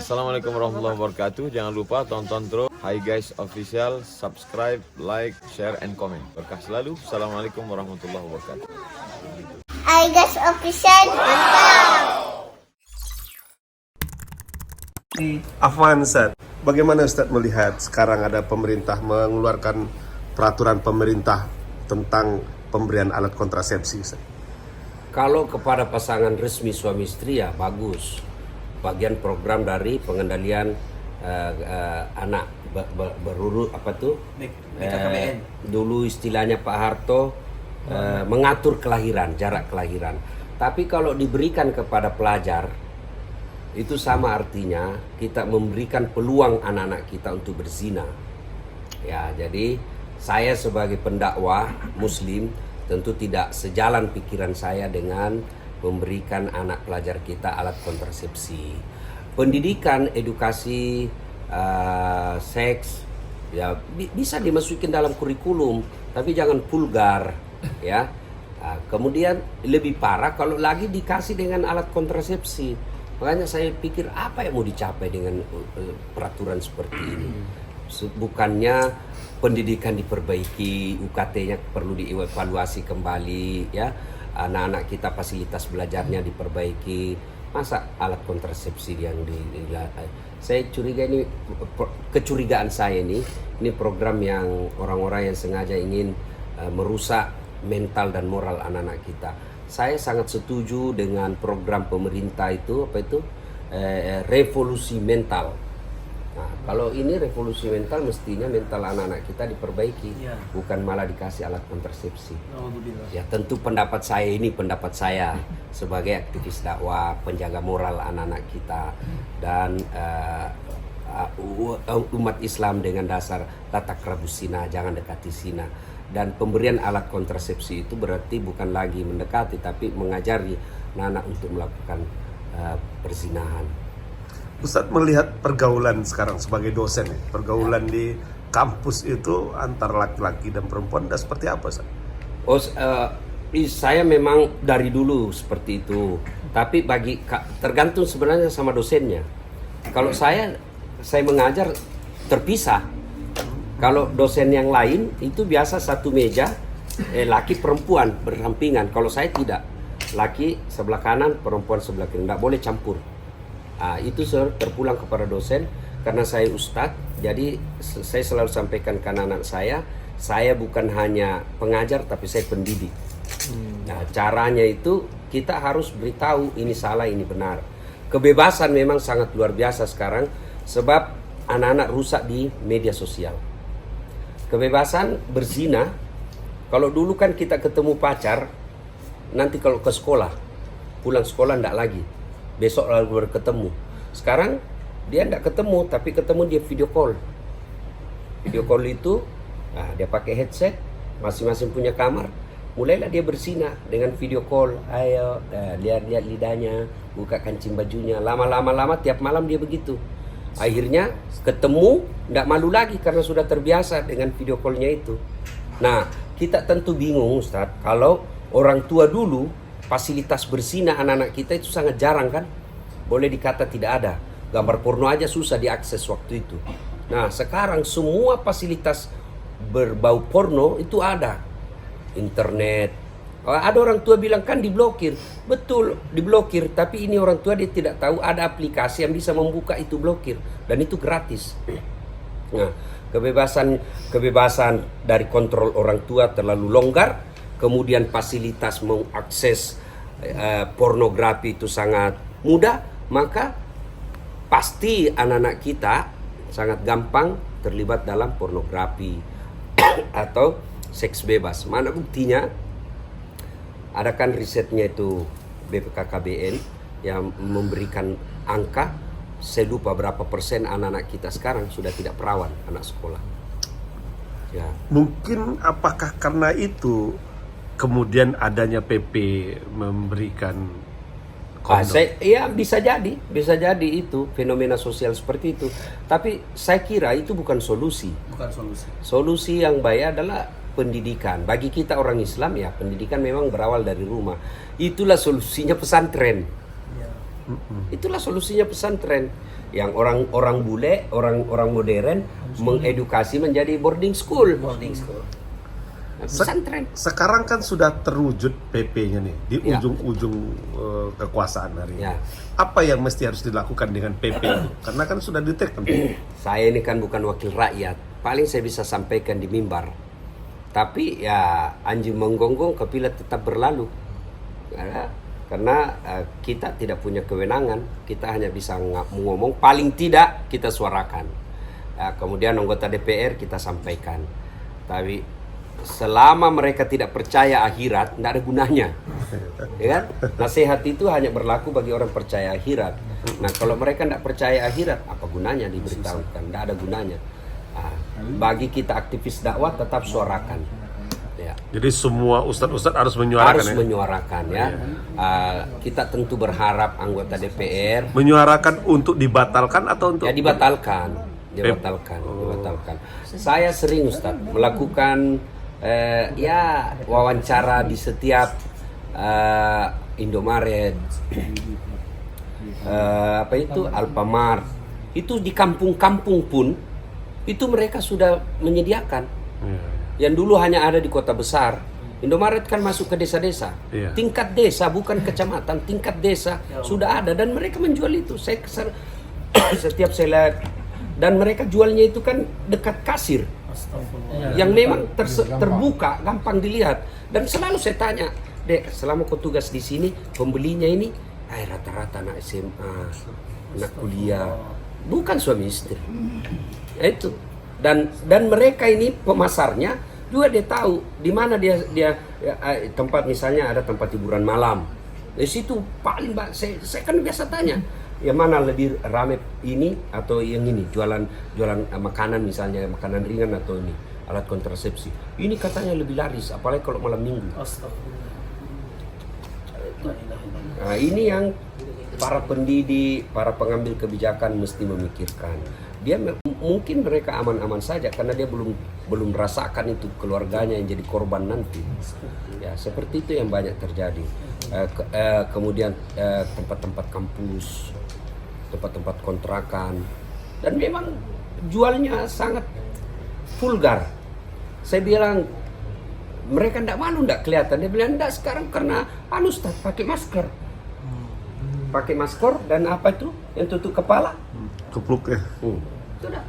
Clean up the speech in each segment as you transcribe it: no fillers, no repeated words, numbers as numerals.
Assalamualaikum warahmatullahi wabarakatuh. Jangan lupa tonton terus Hi Guys Official, subscribe, like, share, and comment. Berkah selalu. Assalamualaikum warahmatullahi wabarakatuh. Hi guys, official. Mantap. Afwan Ustaz, bagaimana Ustaz melihat sekarang ada pemerintah mengeluarkan peraturan pemerintah tentang pemberian alat kontrasepsi Ustaz? Kalau kepada pasangan resmi suami istri ya bagus. Bagian program dari pengendalian anak berurut apa tuh? BKKBN. Dulu istilahnya Pak Harto mengatur kelahiran, jarak kelahiran. Tapi kalau diberikan kepada pelajar itu sama artinya kita memberikan peluang anak-anak kita untuk berzina. Ya, jadi saya sebagai pendakwah muslim tentu tidak sejalan pikiran saya dengan memberikan anak pelajar kita alat kontrasepsi. Pendidikan, edukasi, seks ya bisa dimasukin dalam kurikulum, tapi jangan vulgar ya. Kemudian lebih parah kalau lagi dikasih dengan alat kontrasepsi. Makanya saya pikir apa yang mau dicapai dengan peraturan seperti ini. Bukannya pendidikan diperbaiki, UKT-nya perlu dievaluasi kembali ya. Anak-anak kita fasilitas belajarnya diperbaiki. Masa alat kontrasepsi yang saya curiga ini, kecurigaan saya ini program yang orang-orang yang sengaja ingin merusak mental dan moral anak-anak kita. Saya sangat setuju dengan program pemerintah itu revolusi mental. Nah, kalau ini revolusi mental, mestinya mental anak-anak kita diperbaiki, ya. Bukan malah dikasih alat kontrasepsi. Alhamdulillah. Ya tentu pendapat saya sebagai aktivis dakwah, penjaga moral anak-anak kita dan umat Islam dengan dasar la taqrabu zina, jangan dekati zina. Dan pemberian alat kontrasepsi itu berarti bukan lagi mendekati, tapi mengajari anak-anak untuk melakukan perzinahan. Ustadz melihat pergaulan sekarang sebagai dosen, pergaulan di kampus itu antara laki-laki dan perempuan dan seperti apa Ustadz? Saya memang dari dulu seperti itu, tapi tergantung sebenarnya sama dosennya. Kalau saya mengajar terpisah. Kalau dosen yang lain itu biasa satu meja, laki perempuan bersampingan. Kalau saya tidak, laki sebelah kanan, perempuan sebelah kiri, tidak boleh campur. Itu terpulang kepada dosen karena saya ustadz. Jadi saya selalu sampaikan ke anak-anak saya bukan hanya pengajar tapi saya pendidik. Nah, caranya itu kita harus beritahu ini salah, ini benar. Kebebasan memang sangat luar biasa sekarang sebab anak-anak rusak di media sosial. Kebebasan berzina, kalau dulu kan kita ketemu pacar, nanti kalau ke sekolah, pulang sekolah enggak lagi. Besok lalu baru ketemu. Sekarang dia tidak ketemu, tapi ketemu dia video call. Video call itu, dia pakai headset, masing-masing punya kamar. Mulailah dia berzina dengan video call. Ayo, lihat-lihat lidahnya, buka kancing bajunya. Lama-lama tiap malam dia begitu. Akhirnya ketemu, tidak malu lagi karena sudah terbiasa dengan video callnya itu. Nah, kita tentu bingung Ustaz, kalau orang tua dulu fasilitas berzina anak-anak kita itu sangat jarang kan? Boleh dikata tidak ada. Gambar porno aja susah diakses waktu itu. Nah, sekarang semua fasilitas berbau porno itu ada. Internet. Ada orang tua bilang kan diblokir. Betul, diblokir. Tapi ini orang tua dia tidak tahu ada aplikasi yang bisa membuka itu blokir. Dan itu gratis. Nah, kebebasan dari kontrol orang tua terlalu longgar. Kemudian fasilitas mengakses pornografi itu sangat mudah, maka pasti anak-anak kita sangat gampang terlibat dalam pornografi atau seks bebas. Mana buktinya? Ada kan risetnya itu BPKKBN yang memberikan angka, saya lupa berapa persen anak-anak kita sekarang sudah tidak perawan, anak sekolah. Ya. Mungkin apakah karena itu kemudian adanya PP memberikan kondom? Iya bisa jadi itu fenomena sosial seperti itu. Tapi saya kira itu bukan solusi. Solusi yang baik adalah pendidikan. Bagi kita orang Islam ya pendidikan memang berawal dari rumah. Itulah solusinya pesantren. Itulah solusinya pesantren. Yang orang bule, orang modern mengedukasi menjadi boarding school. Pesantren. Sekarang kan sudah terwujud PP-nya nih di Ya. ujung-ujung kekuasaan hari ini. Ya. Apa yang mesti harus dilakukan dengan PP itu? Karena kan sudah diteken. Saya ini kan bukan wakil rakyat. Paling saya bisa sampaikan di mimbar. Tapi ya anjing menggonggong kepilat tetap berlalu. Karena kita tidak punya kewenangan. Kita hanya bisa ngomong. Paling tidak kita suarakan. Kemudian anggota DPR kita sampaikan. Tapi selama mereka tidak percaya akhirat, tidak ada gunanya, ya kan? Nasihat itu hanya berlaku bagi orang percaya akhirat. Nah, kalau mereka tidak percaya akhirat, apa gunanya diberitahukan? Tidak ada gunanya. Bagi kita aktivis dakwah tetap suarakan. Ya. Jadi semua ustadz-ustadz harus menyuarakan Harus menyuarakan ya. Kita tentu berharap anggota DPR menyuarakan untuk dibatalkan atau untuk ya dibatalkan. Saya sering Ustadz melakukan ya wawancara di setiap Indomaret, Alfamart, itu di kampung-kampung pun itu mereka sudah menyediakan. Yang dulu hanya ada di kota besar, Indomaret kan masuk ke desa-desa, tingkat desa bukan kecamatan, tingkat desa sudah ada dan mereka menjual itu. Saya setiap saya lihat dan mereka jualnya itu kan dekat kasir. Yang memang terbuka, gampang dilihat. Dan selalu saya tanya, Dek, selama kau tugas di sini, pembelinya ini rata-rata anak SMA, anak kuliah, bukan suami istri. Itu. Dan mereka ini pemasarnya juga dia tahu di mana dia tempat, misalnya ada tempat hiburan malam. Di situ paling saya kan biasa tanya, yang mana lebih rame ini atau yang ini, jualan makanan, misalnya makanan ringan atau ini alat kontrasepsi. Ini katanya lebih laris, apalagi kalau malam minggu. Nah, ini yang para pendidik, para pengambil kebijakan mesti memikirkan. Dia mungkin mereka aman-aman saja karena dia belum merasakan itu keluarganya yang jadi korban nanti. Ya, seperti itu yang banyak terjadi. Kemudian tempat-tempat kampus, tempat-tempat kontrakan, dan memang jualnya sangat vulgar. Saya bilang, mereka tidak malu, tidak kelihatan. Dia bilang, tidak sekarang karena Ustaz pakai masker. Pakai masker dan apa itu yang tutup kepala? Kepluk ya. Sudah.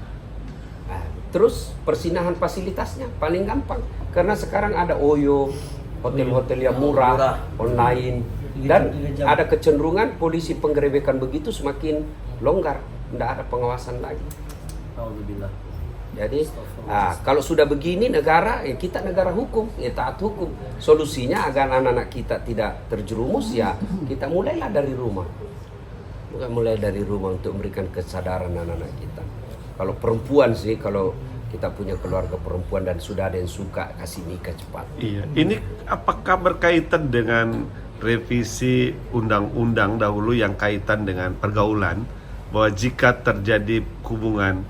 Nah, terus persinahan fasilitasnya paling gampang karena sekarang ada OYO, hotel-hotel yang murah, online, dan ada kecenderungan polisi penggerebekan begitu semakin longgar, tidak ada pengawasan lagi. Jadi kalau sudah begini negara, ya kita negara hukum, ya taat hukum. Solusinya agar anak-anak kita tidak terjerumus, ya kita mulailah dari rumah. Bukan mulai dari rumah untuk memberikan kesadaran anak-anak kita. Kalau perempuan sih, kalau kita punya keluarga perempuan dan sudah ada yang suka, kasih nikah cepat. Iya. Ini apakah berkaitan dengan revisi undang-undang dahulu yang kaitan dengan pergaulan, bahwa jika terjadi hubungan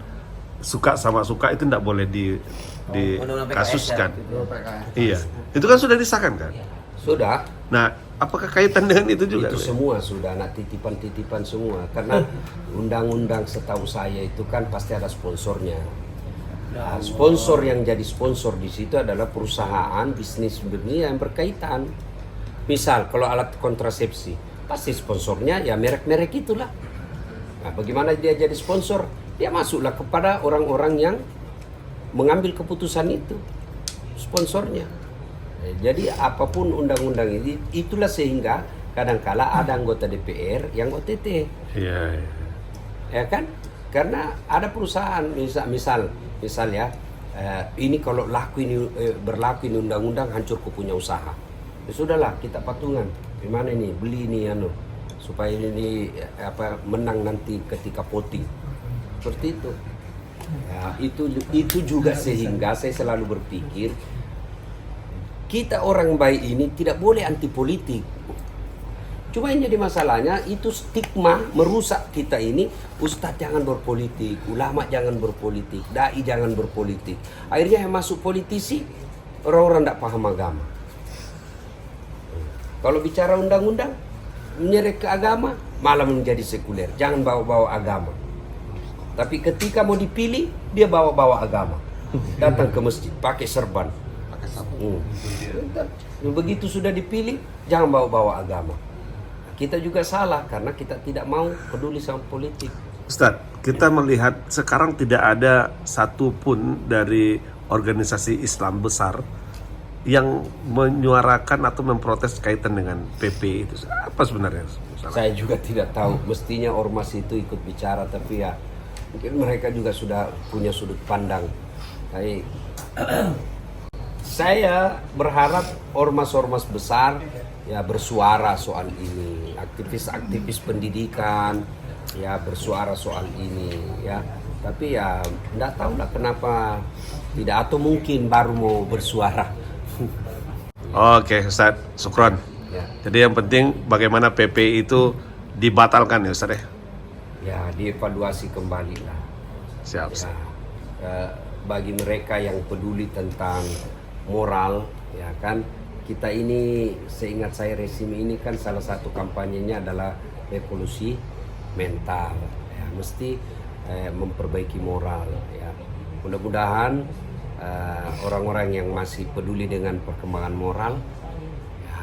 suka sama suka itu tidak boleh dikasuskan. Iya. Itu kan sudah disahkan kan? Sudah. Nah, apakah kaitan dengan itu juga? Itu semua sudah, anak titipan-titipan semua. Karena undang-undang setahu saya itu kan pasti ada sponsornya. Nah, sponsor yang jadi sponsor di situ adalah perusahaan bisnis dunia yang berkaitan. Misal kalau alat kontrasepsi, pasti sponsornya ya merek-merek itulah. Nah, bagaimana dia jadi sponsor? Dia masuklah kepada orang-orang yang mengambil keputusan itu, sponsornya. Jadi apapun undang-undang ini, itulah sehingga kadangkala ada anggota DPR yang OTT. Iya. Ya kan? Karena ada perusahaan misal ya, ini kalau berlaku ini undang-undang hancur ku punya usaha. Ya sudahlah, kita patungan. Gimana ini? Beli ini supaya ini menang nanti ketika voting. Seperti itu. Ya, itu juga sehingga saya selalu berpikir kita orang baik ini tidak boleh anti politik. Cuma yang jadi masalahnya itu stigma merusak kita ini. Ustadz jangan berpolitik, ulama jangan berpolitik, dai jangan berpolitik. Akhirnya yang masuk politisi orang-orang tidak paham agama. Kalau bicara undang-undang menyeret ke agama, malah menjadi sekuler. Jangan bawa-bawa agama. Tapi ketika mau dipilih, dia bawa-bawa agama. Datang ke masjid, pakai serban. Begitu sudah dipilih, jangan bawa-bawa agama. Kita juga salah karena kita tidak mau peduli sama politik. Ustadz, kita melihat sekarang tidak ada satupun dari organisasi Islam besar yang menyuarakan atau memprotes kaitan dengan PP itu. Apa sebenarnya? Saya juga tidak tahu. Mestinya ormas itu ikut bicara, tapi ya mungkin mereka juga sudah punya sudut pandang. Tapi saya berharap ormas-ormas besar ya bersuara soal ini, aktivis-aktivis pendidikan ya bersuara soal ini ya. Tapi ya enggak tahu lah kenapa tidak, atau mungkin baru mau bersuara. Oke, Ustaz, syukron. Ya. Jadi yang penting bagaimana PP itu dibatalkan ya Ustaz ya. Ya, dievaluasi kembali lah. Siap. Ya, bagi mereka yang peduli tentang moral, ya kan, kita ini, seingat saya rezim ini kan salah satu kampanyenya adalah revolusi mental, ya, mesti memperbaiki moral, ya. Mudah-mudahan orang-orang yang masih peduli dengan perkembangan moral ya,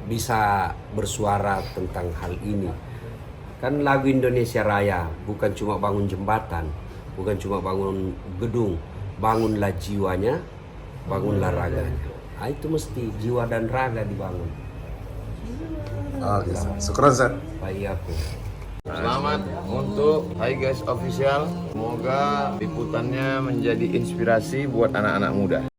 bisa bersuara tentang hal ini. Kan lagu Indonesia Raya bukan cuma bangun jembatan, bukan cuma bangun gedung, bangunlah jiwanya, bangunlah raganya. Nah, itu mesti jiwa dan raga dibangun. Oke, syukron Ustaz. Baik aku. Selamat untuk Hi Guys Official. Semoga liputannya menjadi inspirasi buat anak-anak muda.